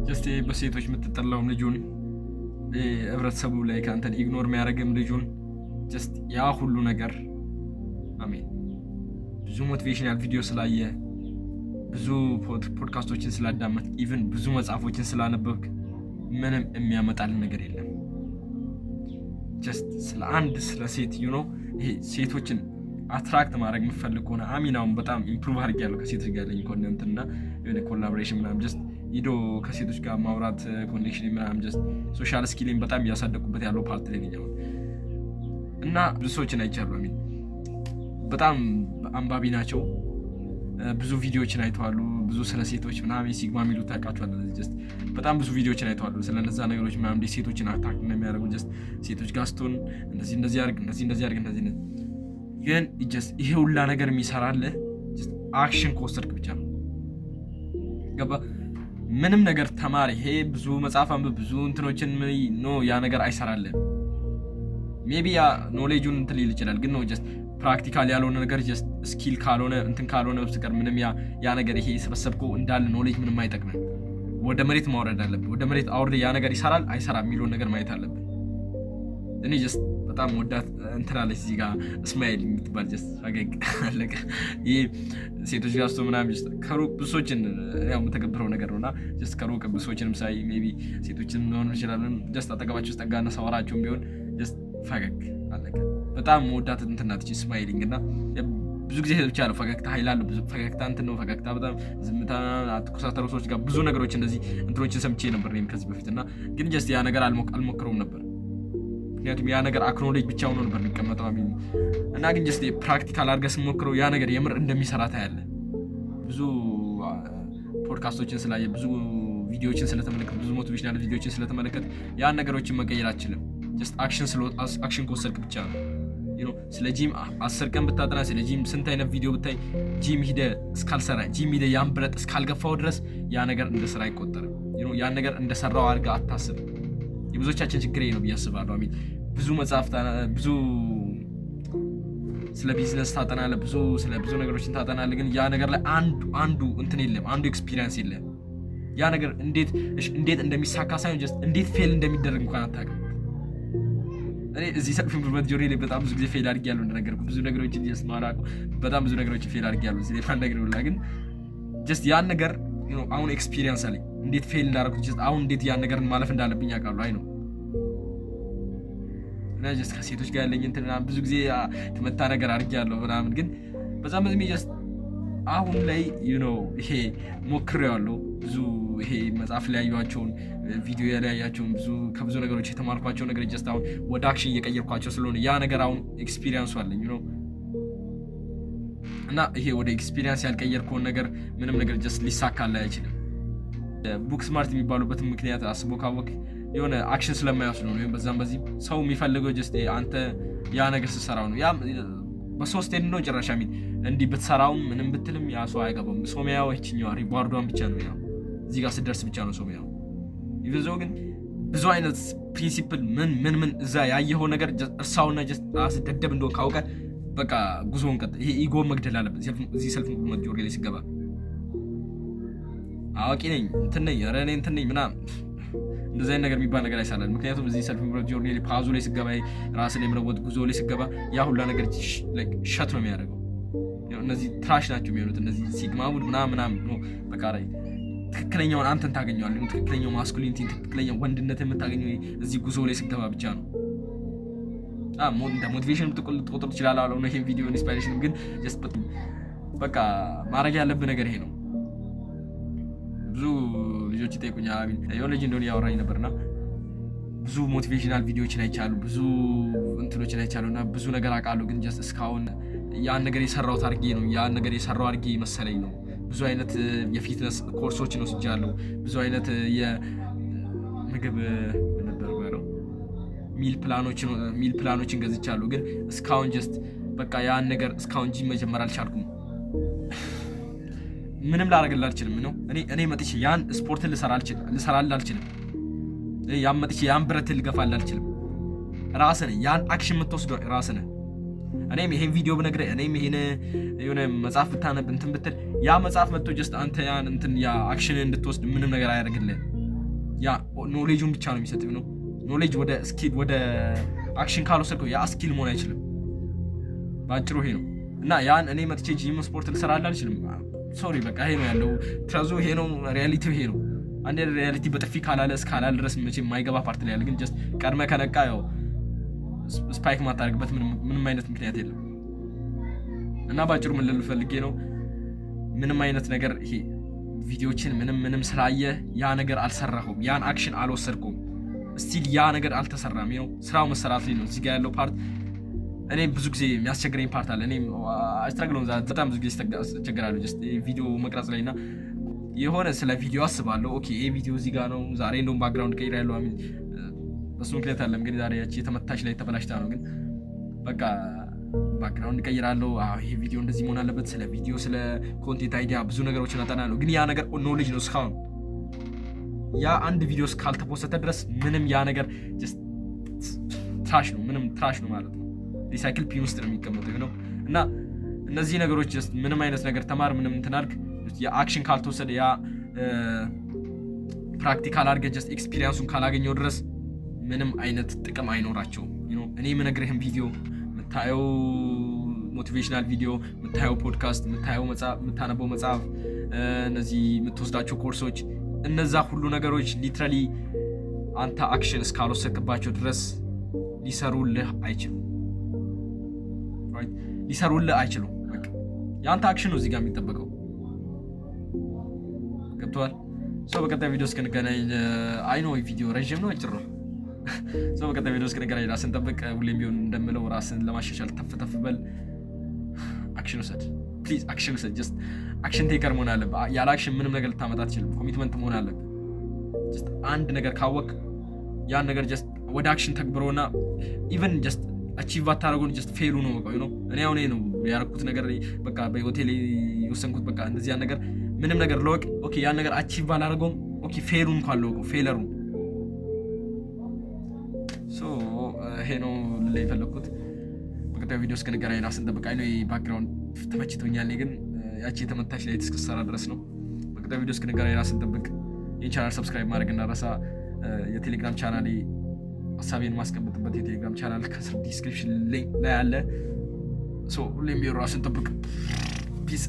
ጀስት በሴቶች የምትጠላው ልጁን ህብረተሰቡ ላይ ካንተን ኢግኖር የሚያደርግም ልጁን ጀስት ያ ሁሉ ነገር አሜን ብዙ ሞቲቬሽናል ቪዲዮ ስላየ ብዙ ፖድካስቶችን ስላዳመጥ ኢቭን ብዙ መጽሐፎችን ስላነበብክ ምንም የሚያመጣልን ነገር የለም። ጀስት ስለ አንድ ስለ ሴት ይሄ ሴቶችን አትራክት ማድረግ የምፈልግ ከሆነ አሚናውን በጣም ኢምፕሩቭ አድርጌያለሁ ከሴቶች ጋር ያለኝ ኮንተንትና የሆነ ኮላቦሬሽን ምናምን ጀስት ሂዶ ከሴቶች ጋር ማውራት ኮኔክሽን ምናምን ጀስት ሶሻል ስኪሊን በጣም እያሳደቁበት ያለው ፓርት ላይ ነኝ እና ብዙ ሰዎችን አይቻሉ አሚን በጣም አንባቢ ናቸው። ብዙ ቪዲዮዎችን አይተዋሉ። ብዙ ስለ ሴቶች ምናምን ሲግማ የሚሉት ታውቃቸዋል። ጀስት በጣም ብዙ ቪዲዮዎችን አይተዋሉ ስለነዛ ነገሮች ምናምን እንደ ሴቶችን አታክ እንደሚያደርጉ ጀስት ሴቶች ጋር ስትሆን እንደዚህ አድርግ እንደዚህ አድርግ ግን ጀስት ይሄ ሁላ ነገር የሚሰራልህ ጀስት አክሽን ከወሰድክ ብቻ ነው። ገባ? ምንም ነገር ተማሪ ይሄ ብዙ መጽሐፍ አንብብ ብዙ እንትኖችን ያ ነገር አይሰራልህ። ሜቢ ያ ኖሌጁን እንትን ሊል ይችላል ግን ነው ጀስት ፕራክቲካል ያልሆነ ነገር ጀስት ስኪል ካልሆነ በስተቀር ምንም ያ ነገር ይሄ የሰበሰብከው እንዳለ ኖሌጅ ምንም አይጠቅምም። ወደ መሬት ማውረድ አለብህ። ወደ መሬት አውርደህ ያ ነገር ይሰራል አይሰራም የሚለውን ነገር ማየት አለብህ። እኔ ጀስት በጣም ወዳት እንትናለች እዚህ ጋር እስማኤል የምትባል ጀስት ፈገግ አለቀ። ይሄ ሴቶች ጋር ስቶ ምናምን ጀስት ከሩቅ ብሶችን ያው የምተገብረው ነገር ነውና ጀስት ከሩቅ ብሶችንም ሳይ ሜቢ ሴቶችን ሆነ ይችላል ጀስት አጠገባቸው ውስጥ ጠጋና ሳወራቸውም ቢሆን ጀስት ፈገግ አለቀ። በጣም ወዳት እንትናት ስማይሊንግ እና ብዙ ጊዜ ብቻ ነው ፈገግታ ኃይላል ብዙ ፈገግታ እንትን ነው ፈገግታ በጣም ዝምታ አትኮሳተሩ ሰዎች ጋር ብዙ ነገሮች እንደዚህ እንትኖችን ሰምቼ ነበር እኔም ከዚህ በፊትና ግን ጀስት ያ ነገር አልሞክረውም ነበር። ምክንያቱም ያ ነገር አክኖሌጅ ብቻ ሆኖ ነበር የሚቀመጠው አሚን እና ግን ጀስት ፕራክቲካል አድርገህ ስሞክረው ያ ነገር የምር እንደሚሰራ ታያለህ። ብዙ ፖድካስቶችን ስላየ ብዙ ቪዲዮዎችን ስለተመለከት ብዙ ሞቲቬሽናል ቪዲዮዎችን ስለተመለከት ያን ነገሮችን መቀየር አትችልም። ጀስት አክሽን ከወሰድክ ብቻ ነው። ስለ ጂም 10 ቀን ብታጠና ስለ ጂም ስንት አይነት ቪዲዮ ብታይ ጂም ሂደህ እስካልሰራ ጂም ሂደህ ያን ብረት እስካልገፋው ድረስ ያ ነገር እንደ ስራ አይቆጠርም። ያን ነገር እንደሰራው አድርገህ አታስብ። የብዙዎቻችን ችግር ነው ብዬ አስባለሁ። አሚን ብዙ መጽሐፍት ብዙ ስለ ቢዝነስ ታጠናለህ ስለ ብዙ ነገሮችን ታጠናለህ ግን ያ ነገር ላይ አንዱ እንትን የለም አንዱ ኤክስፒሪየንስ የለም። ያ ነገር እንዴት እንደሚሳካ ሳይሆን ጀስት እንዴት ፌል እንደሚደረግ እንኳን አታውቅም። እኔ እዚህ ሰልፍ ኢምፕሩቭመንት ጆርኒ ላይ በጣም ብዙ ጊዜ ፌል አድርጌያለሁ። እንደነገርኩህ ብዙ ነገሮችን ጀስት ማራቁ በጣም ብዙ ነገሮችን ፌል አድርጌያለሁ። እዚህ ላይ ነገር ሁላ ግን ጀስት ያን ነገር አሁን ኤክስፒሪየንስ አለኝ እንዴት ፌል እንዳደረኩት ጀስት አሁን እንዴት ያን ነገር ማለፍ እንዳለብኝ አውቃለሁ። አይ ነው እና ጀስት ከሴቶች ጋር ያለኝ እንትን ብዙ ጊዜ ተመታ ነገር አድርጌያለሁ ምናምን ግን በዛም በዚህ ጀስት አሁን ላይ ይሄ ሞክሬዋለሁ። ብዙ ይሄ መጽሐፍ ላይ ያዩዋቸውን ቪዲዮ ላይ ያያቸውን ከብዙ ነገሮች የተማርኳቸው ነገር ጀስት አሁን ወደ አክሽን እየቀየርኳቸው ስለሆነ ያ ነገር አሁን ኤክስፒሪየንሱ አለኝ እና ይሄ ወደ ኤክስፒሪየንስ ያልቀየርከውን ነገር ምንም ነገር ጀስት ሊሳካልህ አይችልም። ቡክ ስማርት የሚባሉበት ምክንያት አስቦ ካወቅ የሆነ አክሽን ስለማይወስዱ ነው። ወይም በዛም በዚህ ሰው የሚፈልገው ጀስት አንተ ያ ነገር ስትሰራው ነው። ያ በሶስት ሄድ ነው ጭራሽ አሚን እንዲህ ብትሰራውም ምንም ብትልም ያ ሰው አይገባም። ሶሚያው እቺኛው ሪዋርዷን ብቻ ነው ያው እዚህ ጋር ስደርስ ብቻ ነው ሶሚያው። ይብዛው ግን ብዙ አይነት ፕሪንሲፕል ምን እዛ ያየኸው ነገር እርሳውና ጀስት አስደደብ እንደው ካውቀ በቃ ጉዞውን ቀጥል። ይሄ ኢጎ መግደል አለበት። እዚህ ሰልፍ ኢምፕሩቭመንት ጆርኒ ላይ ሲገባ አዋቂ ነኝ እንትን ነኝ ኧረ እኔ እንትን ነኝ ምናምን እንደዚህ አይነት ነገር የሚባል ነገር አይሳላል። ምክንያቱም እዚህ ሰልፍ ኢምፕሩቭመንት ጆርኒ ላይ ፓዙ ላይ ሲገባ ራስን የመለወጥ ጉዞ ላይ ሲገባ ያ ሁላ ነገር ሸት ነው የሚያደርገው። እነዚህ ትራሽ ናቸው የሚሆኑት እነዚህ ሲግማ ሙድ ምናምን ነው በቃ ላይ ትክክለኛውን አንተን ታገኘዋለህ። ትክክለኛው ማስኩሊኒቲ ትክክለኛው ወንድነት የምታገኘው እዚህ ጉዞ ላይ ሲገባ ብቻ ነው። እንደ ሞቲቬሽን ልትቆጥር ትችላለህ አለው ነው ይሄን ቪዲዮ ኢንስፓይሬሽን ግን ጀስት በቃ ማድረግ ያለብህ ነገር ይሄ ነው። ብዙ ልጆች ይጠይቁኛል የሆነ ልጅ እንደሆነ ያወራኝ ነበርና ብዙ ሞቲቬሽናል ቪዲዮዎችን አይቻሉ ብዙ እንትኖችን አይቻሉና ብዙ ነገር አውቃለሁ ግን ጀስት እስካሁን ያን ነገር የሰራሁት አድርጌ ነው ያን ነገር የሰራው አድርጌ መሰለኝ ነው። ብዙ አይነት የፊትነስ ኮርሶችን ወስጃለሁ። ብዙ አይነት የምግብ ነው ሚል ፕላኖችን ገዝቻለሁ ግን እስካሁን ጀስት በቃ ያን ነገር እስካሁን ጂም መጀመር አልቻልኩም። ምንም ላደርግልህ አልችልም ነው እኔ መጥቼ ያን ስፖርትን ልሰራልህ አልችልም። ያን መጥቼ ያን ብረት ልገፋልህ አልችልም። ራስህ ነህ ያን አክሽን የምትወስደው ራስህ ነህ። እኔም ይሄን ቪዲዮ ብነግርህ እኔም ይሄን የሆነ መጽሐፍ ብታነብ እንትን ብትል ያ መጽሐፍ መጥቶ ጀስት አንተ ያን እንትን ያ አክሽን እንድትወስድ ምንም ነገር አያደርግልህ። ያ ኖሌጁን ብቻ ነው የሚሰጥ ነው። ኖሌጅ ወደ ስኪል ወደ አክሽን ካልወሰድከው ያ ስኪል መሆን አይችልም። ባጭሩ ይሄ ነው። እና ያን እኔ መጥቼ ጂም ስፖርት ልሰራላ አልችልም። ሶሪ በቃ ይሄ ነው ያለው ትረዙ፣ ይሄ ነው ሪያሊቲው፣ ይሄ ነው። አንዴ ሪያሊቲ በጥፊ ካላለ እስካላል ድረስ መቼ የማይገባ ፓርት ላይ ያለ ግን ጀስት ቀድመ ከነቃ ያው ስፓይክ ማታደርግበት ምንም አይነት ምክንያት የለም። እና ባጭሩ ምን ልል ፈልጌ ነው ምንም አይነት ነገር ይሄ ቪዲዮችን ምንም ስላየ ያ ነገር አልሰራሁም፣ ያን አክሽን አልወሰድኩም፣ ስቲል ያ ነገር አልተሰራም ነው። ስራው መሰራት ላይ ነው እዚህ ጋር ያለው ፓርት። እኔ ብዙ ጊዜ የሚያስቸግረኝ ፓርት አለ። እኔ አስተካክለው በጣም ብዙ ጊዜ አስቸግራለሁ ጀስት ቪዲዮ መቅረጽ ላይና የሆነ ስለ ቪዲዮ አስባለሁ። ኦኬ ይሄ ቪዲዮ እዚህ ጋር ነው ዛሬ እንደውም ባክግራውንድ ቀይራለሁ። በሱ ምክንያት አለም ግን ዛሬ ያቺ የተመታች ላይ ተበላሽታ ነው። ግን በቃ ባክግራውንድ ቀይራለሁ። ይሄ ቪዲዮ እንደዚህ መሆን አለበት። ስለ ቪዲዮ ስለ ኮንቴንት አይዲያ ብዙ ነገሮችን አጠናለሁ። ግን ያ ነገር ኖሌጅ ነው እስካሁን ያ አንድ ቪዲዮ እስካልተፖሰተ ድረስ ምንም ያ ነገር ጀስት ትራሽ ነው፣ ምንም ትራሽ ነው ማለት ነው። ሪሳይክል ፒን ውስጥ ነው የሚቀመጠው ነው። እና እነዚህ ነገሮች ጀስት ምንም አይነት ነገር ተማር ምንም እንትን አልክ የአክሽን ካልተወሰደ ያ ፕራክቲካል አድርገህ ጀስት ኤክስፒሪየንሱን ካላገኘው ድረስ ምንም አይነት ጥቅም አይኖራቸውም። እኔ የምነግርህን ቪዲዮ የምታየው ሞቲቬሽናል ቪዲዮ የምታየው ፖድካስት የምታነበው መጽሐፍ እነዚህ የምትወስዳቸው ኮርሶች እነዛ ሁሉ ነገሮች ሊትራሊ አንተ አክሽን እስካልወሰድክባቸው ድረስ ሊሰሩልህ አይችሉም። በቃ የአንተ አክሽን ነው እዚህ ጋር የሚጠበቀው። ገብቶሃል? ሰው በቀጣይ ቪዲዮ እስክንገናኝ አይኖ ቪዲዮ ረዥም ነው አጭር ነው። ሰው በቀጣይ ቪዲዮ እስክንገናኝ ራስን ጠብቅ። ሁሌም ቢሆን እንደምለው ራስን ለማሻሻል ተፍ በል። አክሽን ውሰድ ፕሊዝ፣ አክሽን ውሰድ። ጀስት አክሽን ቴከር መሆን አለብህ። ያለ አክሽን ምንም ነገር ልታመጣ አትችልም። ኮሚትመንት መሆን አለብህ። ጀስት አንድ ነገር ካወቅ ያን ነገር ጀስት ወደ አክሽን ተግብሮና ኢቨን ጀስት አቺቭ ባታረጉን ጀስት ፌሉ ነው በቃ ነው። እኔ አሁን ነው ያረኩት ነገር በቃ በሆቴል የወሰንኩት በቃ እንደዚህ ያን ነገር ምንም ነገር ለወቅ ኦኬ ያን ነገር አቺቭ ባላረገውም ኦኬ ፌሉን እንኳን ለወቅ ፌለሩን ሶ ይሄ ነው ልላይ የፈለኩት። በቀጣይ ቪዲዮ እስክንገናኝ ራስን ጠብቅ። አይ ነው ባክግራውንድ ተመችቶኛል ግን ያቺ የተመታች ላይ እስክሰራ ድረስ ነው። በቀጣይ ቪዲዮ እስክንገናኝ ራስን ጠብቅ። ይህን ቻናል ሰብስክራይብ ማድረግ እንዳረሳ። የቴሌግራም ቻናሌ ሀሳቤን ማስቀምጥበት የቴሌግራም ቻናል ከስር ዲስክሪፕሽን ላይ አለ። ሶ ሁሌም ቢሆን ራስን ጠብቅ። ፒስ